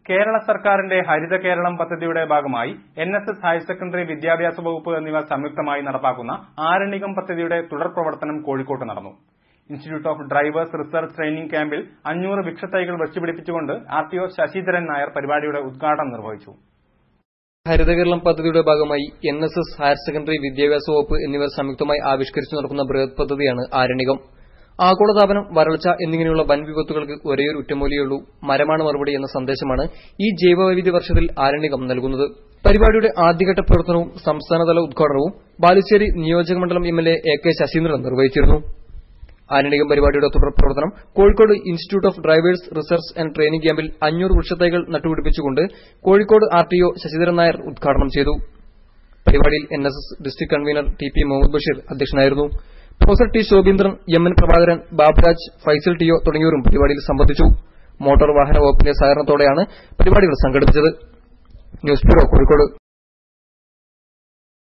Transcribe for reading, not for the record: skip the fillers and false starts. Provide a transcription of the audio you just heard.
കേരള സർക്കാരിന്റെ ഹരിത കേരളം പദ്ധതിയുടെ ഭാഗമായി NSS ഹയർ സെക്കൻഡറി വിദ്യാഭ്യാസ വകുപ്പ് എന്നിവ സംയുക്തമായി നടപ്പാക്കുന്ന ആരണ്യകം പദ്ധതിയുടെ തുടർ പ്രവർത്തനം കോഴിക്കോട്ട് നടന്നു. Institute of drivers research training ക്യാമ്പിൽ 500 വൃക്ഷത്തൈകൾ വെച്ചുപിടിപ്പിച്ചുകൊണ്ട് RTO ശശിധരൻ നായർ പരിപാടിയുടെ ഉദ്ഘാടനം നിർവഹിച്ചു. ഹരിത കേരളം പദ്ധതിയുടെ ഭാഗമായി NSS ഹയർ സെക്കൻഡറി വിദ്യാഭ്യാസ വകുപ്പ് എന്നിവർ സംയുക്തമായി ആവിഷ്കരിച്ചു നടക്കുന്ന ബൃഹത് പദ്ധതിയാണ് ആരണ്യകം. ആഗോളതാപനം, വരൾച്ച എന്നിങ്ങനെയുള്ള വൻ വിപത്തുകൾക്ക് ഒരേയൊരു ഉറ്റമൂലിയുള്ളൂ, മരമാണ് മറുപടി എന്ന സന്ദേശമാണ് ഈ ജൈവവൈവിധ്യ വർഷത്തിൽ ആരണ്യകം നൽകുന്നത്. പരിപാടിയുടെ ആദ്യഘട്ട പ്രവർത്തനവും സംസ്ഥാനതല ഉദ്ഘാടനവും ബാലുശ്ശേരി നിയോജകമണ്ഡലം MLA AK ശശീന്ദ്രൻ നിർവഹിച്ചിരുന്നു. ആരണ്യകം പരിപാടിയുടെ തുടർ പ്രവർത്തനം Kozhikode institute of drivers research and training ക്യാമ്പിൽ 500 വൃക്ഷത്തൈകൾ നട്ടുപിടിപ്പിച്ചുകൊണ്ട് കോഴിക്കോട് RTO ശശിധരൻ നായർ ഉദ്ഘാടനം ചെയ്തു. പരിപാടിയിൽ NSS district convener TP Muhammad Basheer അധ്യക്ഷനായിരുന്നു. Professor T Shobhindran, MN Prabhakaran, Baburaj, Faisal TO തുടങ്ങിയവരും പരിപാടിയിൽ സംബന്ധിച്ചു. മോട്ടോർ വാഹന വകുപ്പിന്റെ സഹകരണത്തോടെയാണ് പരിപാടികൾ സംഘടിപ്പിച്ചത്. News bureau, Kozhikode.